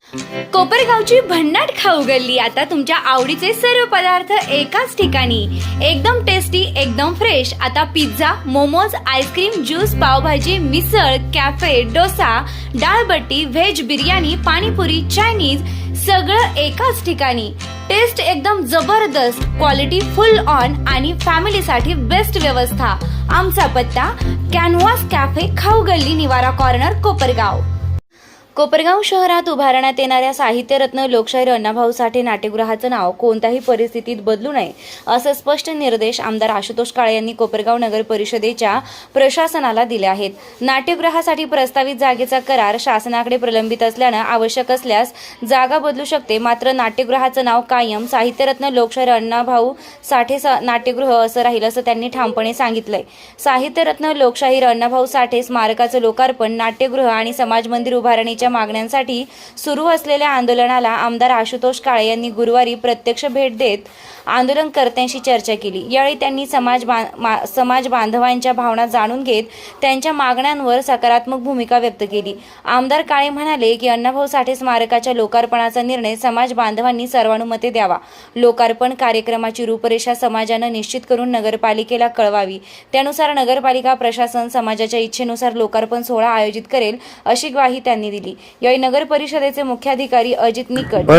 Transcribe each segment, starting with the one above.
कोपरगावची भन्नाट खाऊ गल्ली आता तुमच्या आवडीचे सर्व पदार्थ एकाच ठिकाणी, एकदम टेस्टी, एकदम फ्रेश। आता pizza, momos, ice cream, juice, pav bhaji, misal, cafe, dosa, dal bati, veg biryani, panipuri, Chinese सगळं एकाच ठिकाणी। टेस्ट एकदम जबरदस्त, क्वालिटी फुल ऑन आणि फॅमिलीसाठी बेस्ट व्यवस्था। आमचा पत्ता कॅनव्हास कॅफे, खाऊ गल्ली, निवारा कॉर्नर, कोपरगाव। कोपरगाव शहरात उभारण्यात येणाऱ्या साहित्यरत्न लोकशाहीर अण्णाभाऊ साठे नाट्यगृहाचं नाव कोणत्याही परिस्थितीत बदलू नये असे स्पष्ट निर्देश आमदार आशुतोष काळे यांनी कोपरगाव नगर परिषदेच्या प्रशासनाला दिले आहेत। नाट्यगृहासाठी प्रस्तावित जागेचा करार शासनाकडे प्रलंबित असल्याने आवश्यक असल्यास जागा बदलू शकते, मात्र नाट्यगृहाचं नाव कायम साहित्यरत्न लोकशाहीर अण्णाभाऊ साठे नाट्यगृह असं राहील असं त्यांनी ठामपणे सांगितलंय। साहित्यरत्न लोकशाहीर अण्णाभाऊ साठे स्मारकाचं लोकार्पण, नाट्यगृह आणि समाज मंदिर उभारणीच्या मागण्यांसाठी सुरू असलेल्या आंदोलनाला आमदार आशुतोष काळे यांनी गुरुवारी प्रत्यक्ष भेट देत आंदोलनकर्त्यांशी चर्चा केली। यावेळी त्यांनी समाज बांधवांच्या भावना जाणून घेत त्यांच्या मागण्यांवर सकारात्मक भूमिका व्यक्त केली। आमदार काळे म्हणाले की अण्णाभाऊ साठे स्मारकाच्या लोकार्पणाचा निर्णय समाज बांधवांनी सर्वानुमते द्यावा। लोकार्पण कार्यक्रमाची रूपरेषा समाजानं निश्चित करून नगरपालिकेला कळवावी, त्यानुसार नगरपालिका प्रशासन समाजाच्या इच्छेनुसार लोकार्पण सोहळा आयोजित करेल अशी ग्वाही त्यांनी दिली। यावेळी नगर परिषदेचे मुख्याधिकारी अजित निकट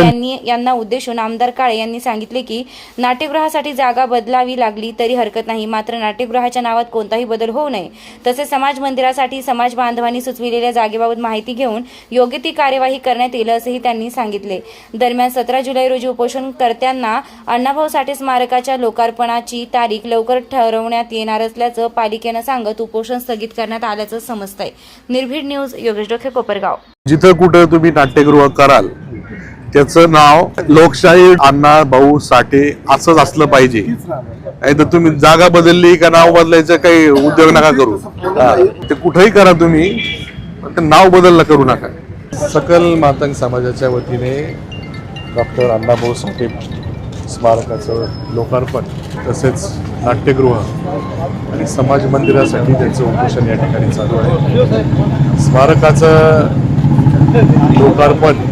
यांना उद्देशून आमदार काळे यांनी सांगितले की नाट्यगृहासाठी जागा बदलावी लागली तरी हरकत नाही, मात्र नाट्यगृहाच्या नावात कोणताही बदल होऊ नये। तसेच समाज मंदिरासाठी समाज बांधवांनी सुचविलेल्या जागेबाबत माहिती घेऊन योग्य ती कार्यवाही करण्यात येईल असेही त्यांनी सांगितले। दरम्यान 17 जुलै रोजी उपोषणकर्त्यांना अण्णाभाऊ साठे स्मारकाच्या लोकार्पणाची तारीख लवकर ठरवण्यात येणार असल्याचं पालिकेनं सांगत उपोषण स्थगित करण्यात आल्याचं समजतंय। निर्भीड न्यूज, योगेश डोके, कोपरगाव। जिथं कुठं तुम्ही नाट्यगृह कराल त्याचं नाव लोकशाहीर अण्णाभाऊ साठे असंच असलं पाहिजे। नाही तर तुम्ही जागा बदलली का नाव बदलायचं काही उद्योग नका करू। ते कुठेही करा तुम्ही, पण नाव बदललं करू नका। सकल मातंग समाजाच्या वतीने डॉक्टर अण्णाभाऊ साठे स्मारकाचं लोकार्पण तसेच नाट्यगृह आणि समाज मंदिरासाठी त्यांचं उपोषण या ठिकाणी चालू आहे। स्मारकाचं लोकार्पण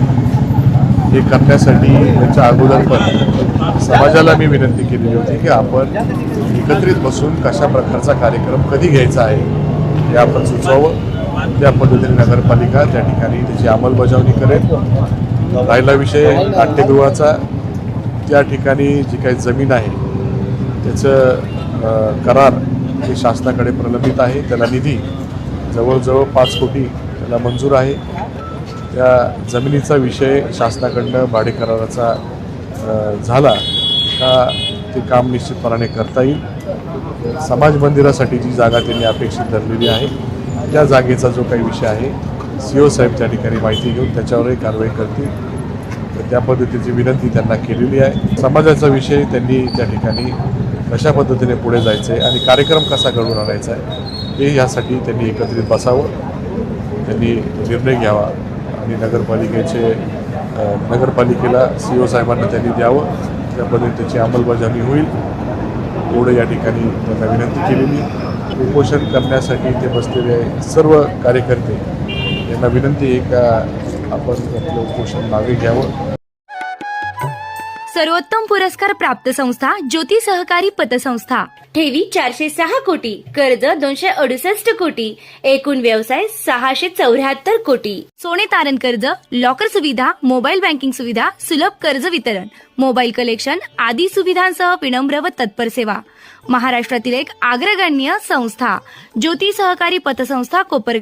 हे करण्यासाठी त्याच्या अगोदर पण समाजाला मी विनंती केलेली होती की आपण एकत्रित बसून कशा प्रकारचा कार्यक्रम कधी घ्यायचा आहे हे आपण सुचवावं। त्या पद्धतीने नगरपालिका त्या ठिकाणी त्याची अंमलबजावणी करेल। राहिला विषय नाट्यगृहाचा, त्या ठिकाणी जी काही जमीन आहे त्याचं करार हे शासनाकडे प्रलंबित आहे। त्याला निधी जवळजवळ 5 कोटी त्याला मंजूर आहे। त्या जमिनीचा विषय शासनाकडनं भाडे कराराचा झाला का ते काम निश्चितपणाने करता येईल। समाज मंदिरासाठी जी जागा त्यांनी अपेक्षित धरलेली आहे त्या जागेचा जो काही विषय आहे CO साहेब त्या ठिकाणी माहिती घेऊन त्याच्यावरही कारवाई करतील। तर त्या पद्धतीची विनंती त्यांना केलेली आहे। समाजाचा विषय त्यांनी त्या ठिकाणी कशा पद्धतीने पुढे जायचं आहे आणि कार्यक्रम कसा घडवून आणायचा आहे हे यासाठी त्यांनी एकत्रित बसावं, त्यांनी निर्णय घ्यावा आणि नगरपालिकेला CO साहेबांना त्यांनी द्यावं। त्या पद्धतीने त्याची अंमलबजावणी होईल एवढं या ठिकाणी त्यांना विनंती केलेली। उपोषण करण्यासाठी ते बसलेले सर्व कार्यकर्ते यांना विनंती आहे का आपण आपलं उपोषण मागे घ्यावं। सर्वोत्तम पुरस्कार प्राप्त संस्था ज्योती सहकारी पतसंस्था। ठेवी 406 कोटी, कर्ज 268 कोटी, एकूण व्यवसाय 674 कोटी। सोने तारण कर्ज, लॉकर सुविधा, मोबाईल बँकिंग सुविधा, सुलभ कर्ज वितरण, मोबाईल कलेक्शन आदी सुविधांसह विनम्र व तत्पर सेवा। महाराष्ट्रातील एक अग्रगण्य संस्था ज्योती सहकारी पतसंस्था, कोपरगाव।